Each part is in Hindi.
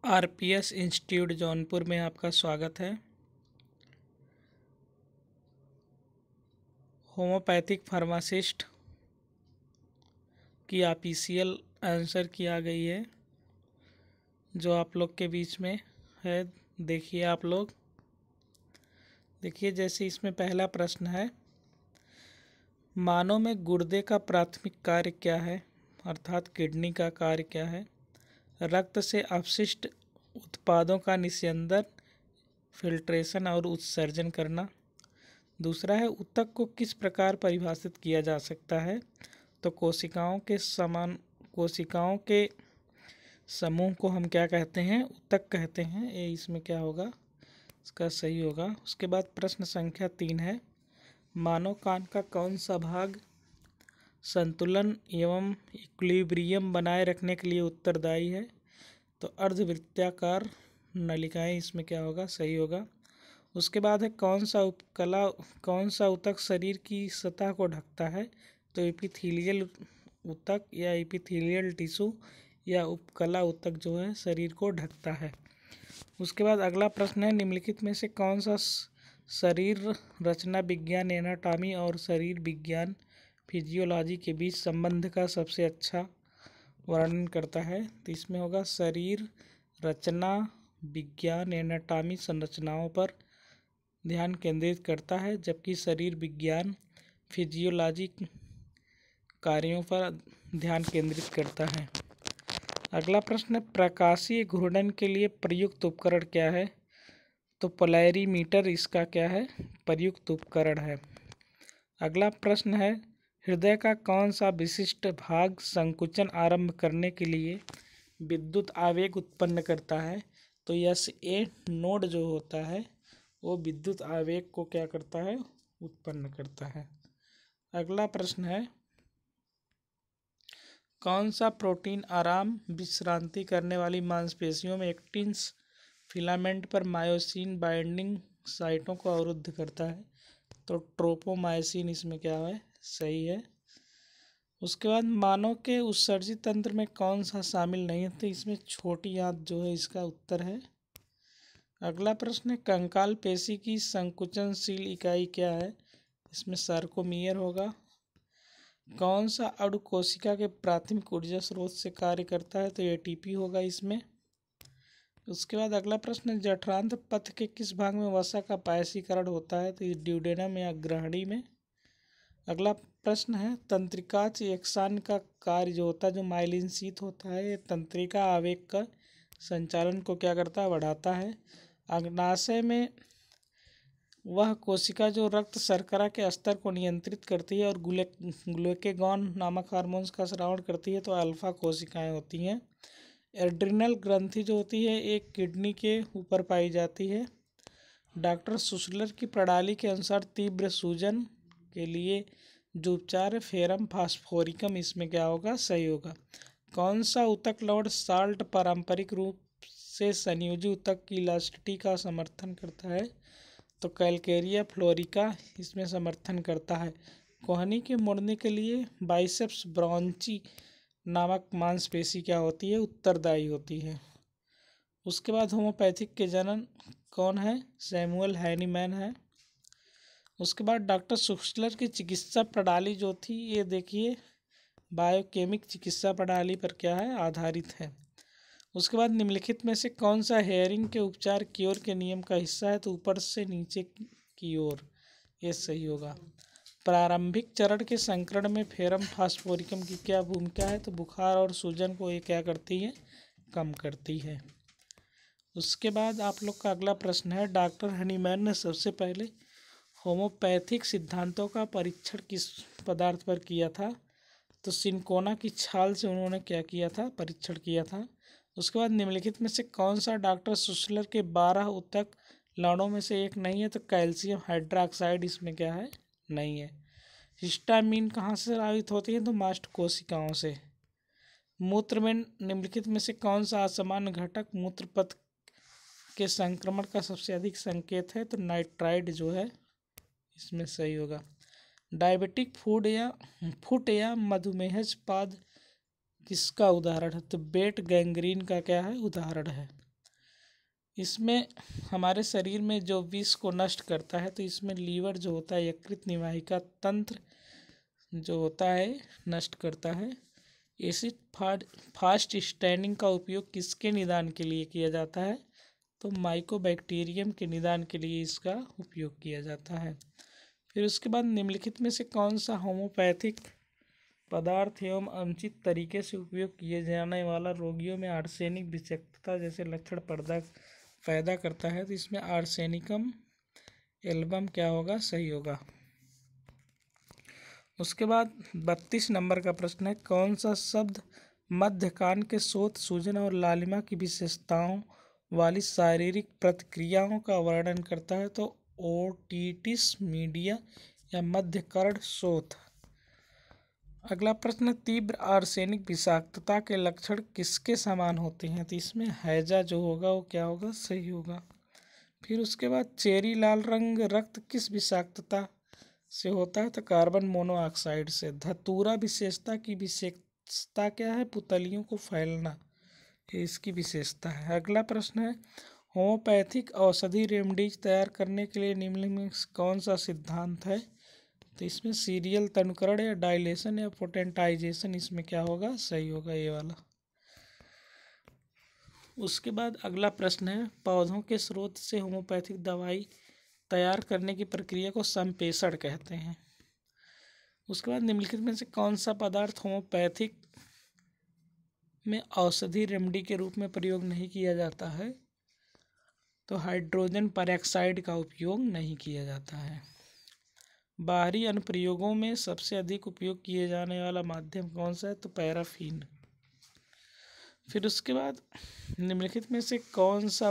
आरपीएस इंस्टीट्यूट जौनपुर में आपका स्वागत है। होम्योपैथिक फार्मासिस्ट की ऑफिशियल आंसर की आ गई है जो आप लोग के बीच में है। देखिए आप लोग देखिए, जैसे इसमें पहला प्रश्न है, मानव में गुर्दे का प्राथमिक कार्य क्या है, अर्थात किडनी का कार्य क्या है। रक्त से अपशिष्ट उत्पादों का निस्यंदन, फिल्ट्रेशन और उत्सर्जन करना। दूसरा है, ऊतक को किस प्रकार परिभाषित किया जा सकता है, तो कोशिकाओं के समूह को हम क्या कहते हैं, ऊतक कहते हैं। ये इसमें क्या होगा, इसका सही होगा। उसके बाद प्रश्न संख्या 3 है, मानव कान का कौन सा भाग संतुलन एवं इक्विलिब्रियम बनाए रखने के लिए उत्तरदायी है, तो अर्धवृत्ताकार नलिकाएं इसमें क्या होगा, सही होगा। उसके बाद है, कौन सा ऊतक शरीर की सतह को ढकता है, तो एपिथेलियल ऊतक या एपिथेलियल टिश्यू या उपकला ऊतक जो है शरीर को ढकता है। उसके बाद अगला प्रश्न है, निम्नलिखित में से कौन सा शरीर रचना विज्ञान एनाटॉमी और शरीर विज्ञान फिजियोलॉजी के बीच संबंध का सबसे अच्छा वर्णन करता है, तो इसमें होगा शरीर रचना विज्ञान एनाटॉमी संरचनाओं पर ध्यान केंद्रित करता है, जबकि शरीर विज्ञान फिजियोलॉजी कार्यों पर ध्यान केंद्रित करता है। अगला प्रश्न, प्रकाशीय घूर्णन के लिए प्रयुक्त उपकरण क्या है, तो पोलैरीमीटर इसका क्या है, प्रयुक्त उपकरण है। अगला प्रश्न है, हृदय का कौन सा विशिष्ट भाग संकुचन आरंभ करने के लिए विद्युत आवेग उत्पन्न करता है, तो SA नोड जो होता है वो विद्युत आवेग को क्या करता है, उत्पन्न करता है। अगला प्रश्न है, कौन सा प्रोटीन आराम विश्रांति करने वाली मांसपेशियों में एक्टिन फिलामेंट पर मायोसिन बाइंडिंग साइटों को अवरुद्ध करता है, तो ट्रोपोमायोसिन इसमें क्या है, सही है। उसके बाद मानव के उत्सर्जित तंत्र में कौन सा शामिल नहीं है, तो इसमें छोटी आंत जो है इसका उत्तर है। अगला प्रश्न है, कंकाल पेशी की संकुचनशील इकाई क्या है, इसमें सार्कोमियर होगा। कौन सा अणु कोशिका के प्राथमिक ऊर्जा स्रोत से कार्य करता है, तो ATP होगा इसमें। उसके बाद अगला प्रश्न, जठरांत पथ के किस भाग में वसा का बाष्पीकरण होता है, तो ड्यूडेनम या ग्रहणी में। अगला प्रश्न है, तंत्रिकाक्ष एक्सान का कार्य जो होता है, जो माइलिन शीथ होता है, ये तंत्रिका आवेग का संचालन को क्या करता है, बढ़ाता है। अग्नाशय में वह कोशिका जो रक्त शर्करा के स्तर को नियंत्रित करती है और ग्लूकेगॉन नामक हार्मोन्स का स्राव करती है, तो अल्फा कोशिकाएं होती हैं। एड्रिनल ग्रंथि जो होती है एक किडनी के ऊपर पाई जाती है। डॉक्टर सुसलर की प्रणाली के अनुसार तीव्र सूजन के लिए जो उपचार है फेरम फास्फोरिकम, इसमें क्या होगा, सही होगा। कौन सा ऊतक लॉर्ड साल्ट पारंपरिक रूप से संयोजी ऊतक की इलास्टिसिटी का समर्थन करता है, तो कैलकेरिया फ्लोरिका इसमें समर्थन करता है। कोहनी के मुड़ने के लिए बाइसेप्स ब्रॉन्ची नामक मांसपेशी क्या होती है, उत्तरदायी होती है। उसके बाद होम्योपैथिक के जनक कौन है, सैमुअल हैनीमैन है। उसके बाद डॉक्टर सुसलर की चिकित्सा प्रणाली जो थी, ये देखिए बायोकेमिक चिकित्सा प्रणाली पर क्या है, आधारित है। उसके बाद निम्नलिखित में से कौन सा हेयरिंग के उपचार क्योर के नियम का हिस्सा है, तो ऊपर से नीचे की ओर, ये सही होगा। प्रारंभिक चरण के संक्रमण में फेरम फास्फोरिकम की क्या भूमिका है, तो बुखार और सूजन को ये क्या करती है, कम करती है। उसके बाद आप लोग का अगला प्रश्न है, डॉक्टर हनीमैन ने सबसे पहले होम्योपैथिक सिद्धांतों का परीक्षण किस पदार्थ पर किया था, तो सिनकोना की छाल से उन्होंने क्या किया था, परीक्षण किया था। उसके बाद निम्नलिखित में से कौन सा डॉक्टर सुसलर के 12 ऊतक लवणों में से एक नहीं है, तो कैल्शियम हाइड्रोक्साइड इसमें क्या है, नहीं है। हिस्टामिन कहाँ से स्रावित होती है, तो मास्ट कोशिकाओं से। मूत्र में निम्नलिखित में से कौन सा असामान्य घटक मूत्र पथ के संक्रमण का सबसे अधिक संकेत है, तो नाइट्राइड जो है इसमें सही होगा। डायबिटिक फुट या मधुमेहज पाद किसका उदाहरण है, तो बेट गैंग्रीन का क्या है, उदाहरण है। इसमें हमारे शरीर में जो विष को नष्ट करता है, तो इसमें लीवर जो होता है यकृत निवाहिका तंत्र जो होता है नष्ट करता है। एसिड फास्ट स्टैंडिंग का उपयोग किसके निदान के लिए किया जाता है? तो माइकोबैक्टीरियम के निदान के लिए इसका उपयोग किया जाता है। फिर उसके बाद निम्नलिखित में से कौन सा होम्योपैथिक पदार्थ एवं अनुचित तरीके से उपयोग किए जाने वाला रोगियों में आर्सेनिक विषाक्तता जैसे लक्षण पैदा करता है? तो इसमें आर्सेनिकम एल्बम क्या होगा? सही होगा। उसके बाद 32 नंबर का प्रश्न है, कौन सा शब्द मध्य कान के शोथ, सूजन और लालिमा की विशेषताओं वाली शारीरिक प्रतिक्रियाओं का वर्णन करता है? तो ओटिटिस मीडिया या मध्य कर्ण शोथ। अगला प्रश्न, तीव्र आर्सेनिक विषाक्तता के लक्षण किसके समान होते हैं? तो इसमें हैजा जो होगा वो क्या होगा? सही होगा। फिर उसके बाद चेरी लाल रंग रक्त किस विषाक्तता से होता है? तो कार्बन मोनोऑक्साइड से। धतूरा विशेषता की विशेषता क्या है? पुतलियों को फैलना, ये इसकी विशेषता है। अगला प्रश्न है, होम्योपैथिक औषधि रेमडीज तैयार करने के लिए निम्न में कौन सा सिद्धांत है? तो इसमें सीरियल तनुकरण या डायलेशन या पोटेंटाइजेशन, इसमें क्या होगा? सही होगा ये वाला। उसके बाद अगला प्रश्न है, पौधों के स्रोत से होम्योपैथिक दवाई तैयार करने की प्रक्रिया को संप्रेषण कहते हैं। उसके बाद निम्नलिखित में से कौन सा पदार्थ होम्योपैथिक में औषधि रेमडी के रूप में प्रयोग नहीं किया जाता है? तो हाइड्रोजन पेरोक्साइड का उपयोग नहीं किया जाता है। बाहरी अनुप्रयोगों में सबसे अधिक उपयोग किए जाने वाला माध्यम कौन सा है? तो पैराफिन। फिर उसके बाद निम्नलिखित में से कौन सा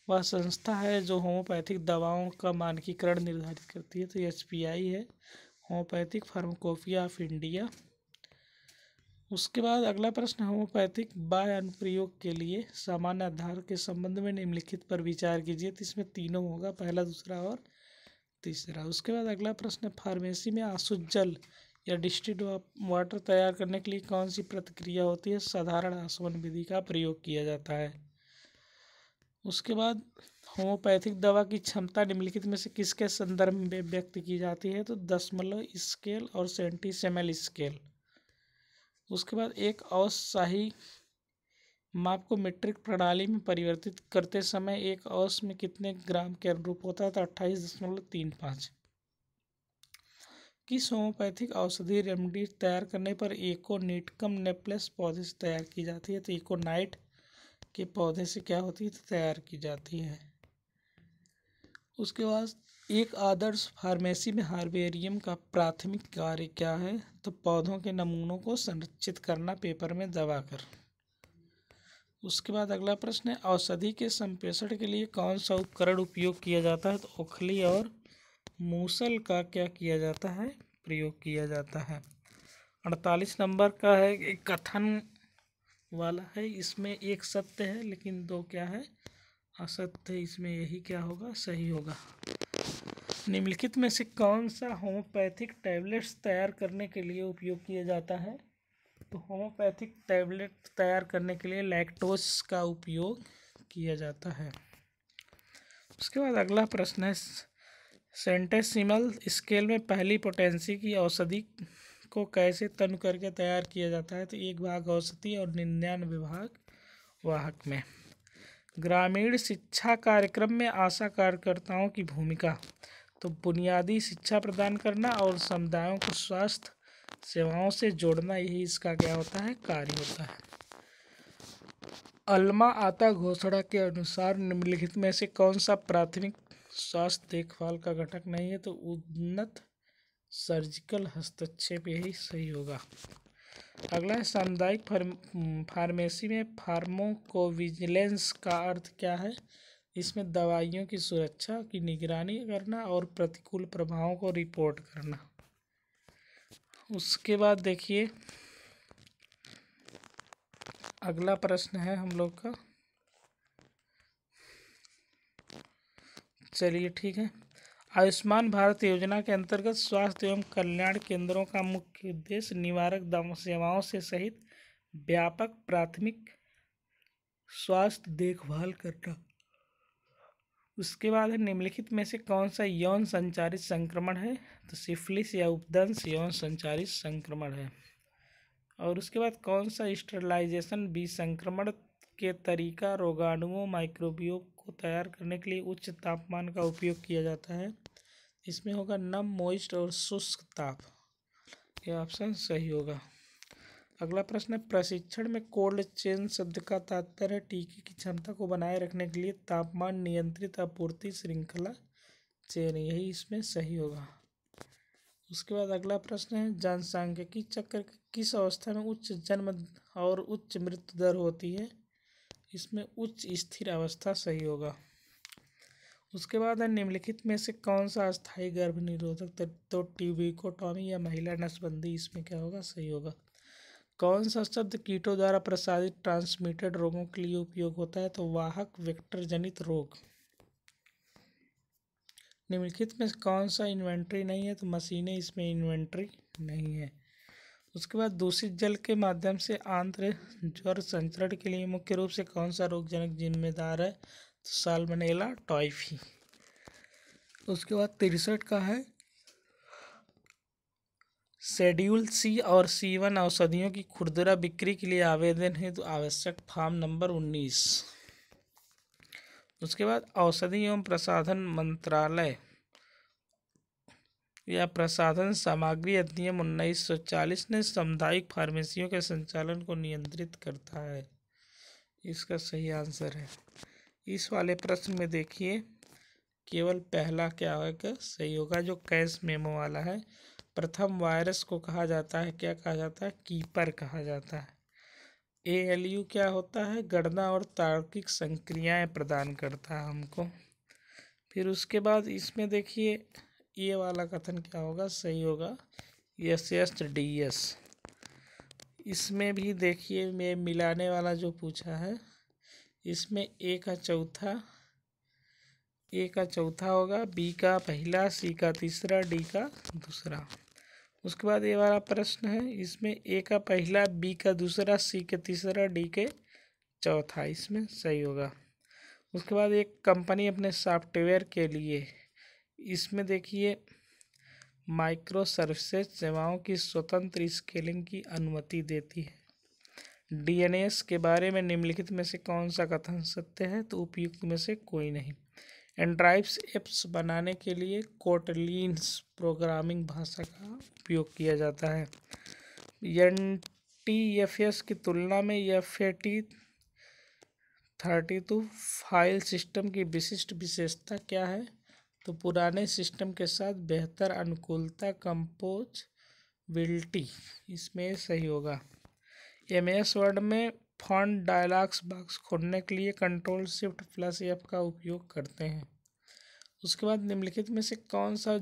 वह संस्था है जो होम्योपैथिक दवाओं का मानकीकरण निर्धारित करती है? तो HPI है, होम्योपैथिक फार्माकोपिया ऑफ इंडिया। उसके बाद अगला प्रश्न, होम्योपैथिक बाह्य अनुप्रयोग के लिए सामान्य आधार के संबंध में निम्नलिखित पर विचार कीजिए। तो इसमें तीनों होगा, पहला, दूसरा और तीसरा। उसके बाद अगला प्रश्न, फार्मेसी में आसुत जल या डिस्टिल्ड वाटर तैयार करने के लिए कौन सी प्रतिक्रिया होती है? साधारण आसवन विधि का प्रयोग किया जाता है। उसके बाद होम्योपैथिक दवा की क्षमता निम्नलिखित में से किसके संदर्भ में व्यक्त की जाती है? तो दशमलव स्केल और सेंटीसिमल स्केल। उसके बाद एक औसत शाही माप को मीट्रिक प्रणाली में परिवर्तित करते समय एक औसत में कितने ग्राम के अनुरूप होता है? तो 28.35। किस होम्योपैथिक औषधि रेमडी तैयार करने पर एकोनिटिकम नेप्लेस पौधे से तैयार की जाती है? तो एकोनाइट के पौधे से क्या होती है? तो तैयार की जाती है। उसके बाद एक आदर्श फार्मेसी में हार्बेरियम का प्राथमिक कार्य क्या है? तो पौधों के नमूनों को संरक्षित करना, पेपर में दबाकर। उसके बाद अगला प्रश्न है, औषधि के संप्रेषण के लिए कौन सा उपकरण उपयोग किया जाता है? तो ओखली और मूसल का क्या किया जाता है? प्रयोग किया जाता है। 48 नंबर का है, एक कथन वाला है, इसमें एक सत्य है लेकिन दो क्या है? असत्य। इसमें यही क्या होगा? सही होगा। निम्नलिखित में से कौन सा होम्योपैथिक टैबलेट्स तैयार करने के लिए उपयोग किया जाता है? तो होम्योपैथिक टैबलेट तैयार करने के लिए लैक्टोज का उपयोग किया जाता है। उसके बाद अगला प्रश्न है, सेंटेसिमल स्केल में पहली पोटेंसी की औषधि को कैसे तनु करके तैयार किया जाता है? तो 1 भाग औषधि और 99 भाग वाहक में। ग्रामीण शिक्षा कार्यक्रम में आशा कार्यकर्ताओं की भूमिका, तो बुनियादी शिक्षा प्रदान करना और समुदायों को स्वास्थ्य सेवाओं से जोड़ना, यही इसका क्या होता है? कार्य होता है। अल्मा आता घोषणा के अनुसार निम्नलिखित में से कौन सा प्राथमिक स्वास्थ्य देखभाल का घटक नहीं है? तो उन्नत सर्जिकल हस्तक्षेप, यही सही होगा। अगला है, सामुदायिक फार्मेसी में फार्माकोविजिलेंस का अर्थ क्या है? इसमें दवाइयों की सुरक्षा की निगरानी करना और प्रतिकूल प्रभावों को रिपोर्ट करना। उसके बाद देखिए अगला प्रश्न है हम लोग का, चलिए ठीक है। आयुष्मान भारत योजना के अंतर्गत स्वास्थ्य एवं कल्याण केंद्रों का मुख्य उद्देश्य निवारक सेवाओं से सहित व्यापक प्राथमिक स्वास्थ्य देखभाल करना। उसके बाद है निम्नलिखित में से कौन सा यौन संचारित संक्रमण है? तो सिफिलिस या उपदंश यौन संचारित संक्रमण है। और उसके बाद कौन सा स्टरलाइजेशन विसंक्रमण के तरीका रोगाणुओं माइक्रोबियों को तैयार करने के लिए उच्च तापमान का उपयोग किया जाता है? इसमें होगा नम, मोइस्ट और शुष्क ताप। यह ऑप्शन सही होगा। अगला प्रश्न है प्रशिक्षण में कोल्ड चेन शब्द का तात्पर्य है टीके की क्षमता को बनाए रखने के लिए तापमान नियंत्रित आपूर्ति श्रृंखला चेन। यही इसमें सही होगा। उसके बाद अगला प्रश्न है जनसांख्यिकी चक्र किस अवस्था में उच्च जन्म और उच्च मृत्यु दर होती है? इसमें उच्च स्थिर अवस्था सही होगा। उसके बाद है निम्नलिखित में से कौन सा अस्थायी गर्भ निरोधक? तो ट्यूबिकोटॉमी या महिला नसबंदी इसमें क्या होगा? सही होगा। कौन सा शब्द कीटों द्वारा प्रसारित ट्रांसमिटेड रोगों के लिए उपयोग होता है? तो वाहक वेक्टर जनित रोग। निम्नलिखित में कौन सा इन्वेंट्री नहीं है? तो मशीनें इसमें इन्वेंट्री नहीं है। उसके बाद दूषित जल के माध्यम से आंत्र ज्वर संचरण के लिए मुख्य रूप से कौन सा रोगजनक जिम्मेदार है? तो साल्मोनेला टाइफी। उसके बाद 63 का है शेड्यूल सी और C1 औषधियों की खुदरा बिक्री के लिए आवेदन है तो आवश्यक फॉर्म नंबर 19। उसके बाद औषधि एवं प्रसाधन मंत्रालय या प्रसाधन सामग्री अधिनियम 1940 ने सामुदायिक फार्मेसियों के संचालन को नियंत्रित करता है। इसका सही आंसर है। इस वाले प्रश्न में देखिए केवल पहला क्या होगा? सही होगा जो कैश मेमो वाला है। प्रथम वायरस को कहा जाता है, क्या कहा जाता है? कीपर कहा जाता है। ALU क्या होता है? गणना और तार्किक संक्रियाएं प्रदान करता है हमको। फिर उसके बाद इसमें देखिए ये वाला कथन क्या होगा? सही होगा SSDS। इसमें भी देखिए मैं मिलाने वाला जो पूछा है इसमें A का चौथा होगा, B का पहला, C का तीसरा, D का दूसरा। उसके बाद ये वाला प्रश्न है इसमें A का पहला, B का दूसरा, C के तीसरा, D के चौथा। इसमें सही होगा। उसके बाद एक कंपनी अपने सॉफ्टवेयर के लिए इसमें देखिए माइक्रो सर्विसेज सेवाओं की स्वतंत्र स्केलिंग की अनुमति देती है। DNS के बारे में निम्नलिखित में से कौन सा कथन सत्य है? तो उपयुक्त में से कोई नहीं। एंड्राइव्स एप्स बनाने के लिए कोटलिन्स प्रोग्रामिंग भाषा का उपयोग किया जाता है। NTFS की तुलना में FAT32 फाइल सिस्टम की विशिष्ट विशेषता क्या है? तो पुराने सिस्टम के साथ बेहतर अनुकूलता, कंपोजेबिलिटी। इसमें सही होगा। MS वर्ड में फॉन्ट डायलॉग्स बॉक्स खोलने के लिए Ctrl+Shift+F का उपयोग करते हैं। उसके बाद निम्नलिखित में से कौन सा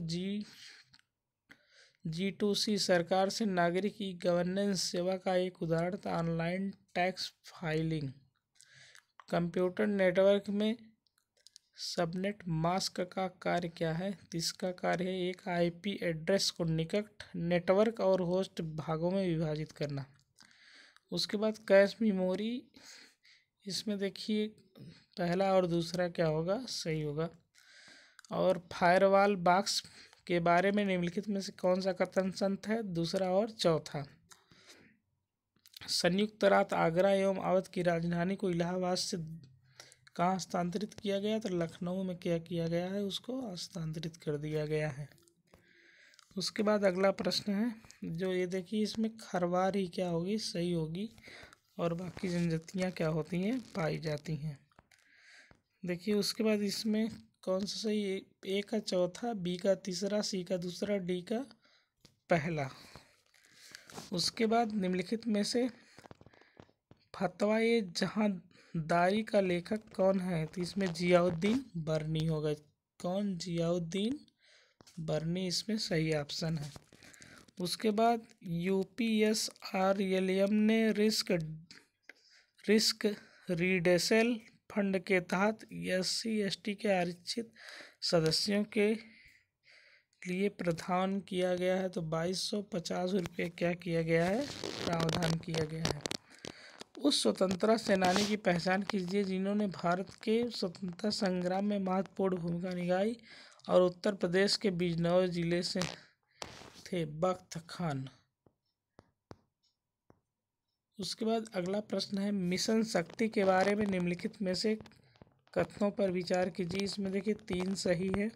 G2C सरकार से नागरिक ई गवर्नेंस सेवा का एक उदाहरण था? Online tax filing. Computer network में सबनेट मास्क का कार्य क्या है? तो इसका कार्य है एक IP एड्रेस को निकट नेटवर्क और होस्ट भागों में विभाजित करना। उसके बाद कैश मेमोरी इसमें देखिए पहला और दूसरा क्या होगा? सही होगा। और फायरवॉल बॉक्स के बारे में निम्नलिखित में से कौन सा कथन सत्य है? दूसरा और चौथा। संयुक्त राज्य आगरा एवं अवध की राजधानी को इलाहाबाद से कहाँ हस्तांतरित किया गया? तो लखनऊ में क्या किया गया है? उसको हस्तांतरित कर दिया गया है। उसके बाद अगला प्रश्न है जो ये देखिए इसमें खरवार ही क्या होगी? सही होगी। और बाकी जनजातियाँ क्या होती हैं? पाई जाती हैं। देखिए उसके बाद इसमें कौन सा सही? A का चौथा, B का तीसरा, C का दूसरा, D का पहला। उसके बाद निम्नलिखित में से फतवा जहांदारी का लेखक कौन है? तो इसमें जियाउद्दीन बर्नी होगा। कौन? जियाउद्दीन बर्नी इसमें सही ऑप्शन है। उसके बाद UPSRLM ने रिस्क रिडसेल फंड के तहत SC/ST के आरक्षित सदस्यों के लिए प्रावधान किया गया है। तो 2250 रुपये क्या किया गया है? प्रावधान किया गया है। उस स्वतंत्रता सेनानी की पहचान कीजिए जिन्होंने भारत के स्वतंत्रता संग्राम में महत्वपूर्ण भूमिका निभाई और उत्तर प्रदेश के बिजनौर जिले से थे। बख्त खान। उसके बाद अगला प्रश्न है, मिशन शक्ति के बारे में निम्नलिखित में से कथनों पर विचार कीजिए। इसमें देखिए 3 सही है।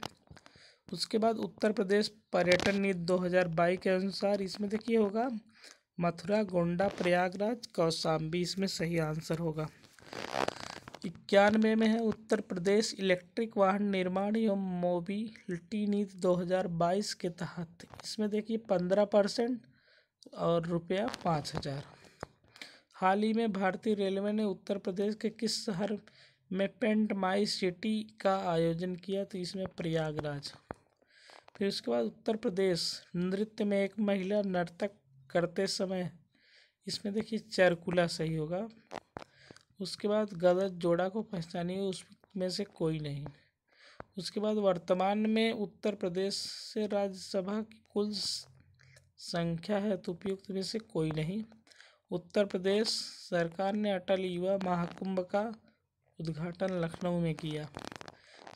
उसके बाद उत्तर प्रदेश पर्यटन नीति 2022 के अनुसार इसमें देखिए होगा मथुरा, गोंडा, प्रयागराज, कौशाम्बी, इसमें सही आंसर होगा। 91 में है उत्तर प्रदेश इलेक्ट्रिक वाहन निर्माण एवं मोबिलिटी नीति 2022 के तहत, इसमें देखिए 15% और रुपया 5000। हाल ही में भारतीय रेलवे ने उत्तर प्रदेश के किस शहर में पेंट माई सिटी का आयोजन किया? तो इसमें प्रयागराज। फिर उसके बाद उत्तर प्रदेश नृत्य में एक महिला नर्तक करते समय, इसमें देखिए चरकुला सही होगा। उसके बाद गलत जोड़ा को पहचानिए, उसमें से कोई नहीं। उसके बाद वर्तमान में उत्तर प्रदेश से राज्यसभा की कुल संख्या है तो उपयुक्त में से कोई नहीं। उत्तर प्रदेश सरकार ने अटल युवा महाकुंभ का उद्घाटन लखनऊ में किया।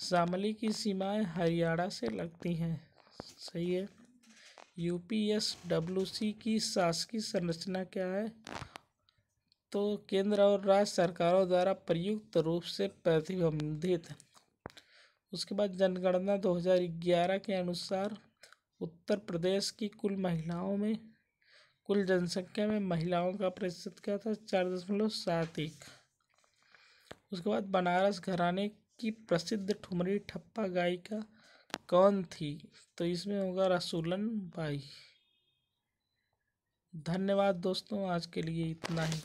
शामली की सीमाएं हरियाणा से लगती हैं, सही है। यूपीएसडब्ल्यूसी की शासकीय संरचना क्या है? तो केंद्र और राज्य सरकारों द्वारा प्रयुक्त रूप से प्रतिबंधित। उसके बाद जनगणना 2011 के अनुसार उत्तर प्रदेश की कुल जनसंख्या में महिलाओं का प्रतिशत क्या था? 4.71। उसके बाद बनारस घराने की प्रसिद्ध ठुमरी ठप्पा गायिका कौन थी? तो इसमें होगा रसूलन बाई। धन्यवाद दोस्तों, आज के लिए इतना ही।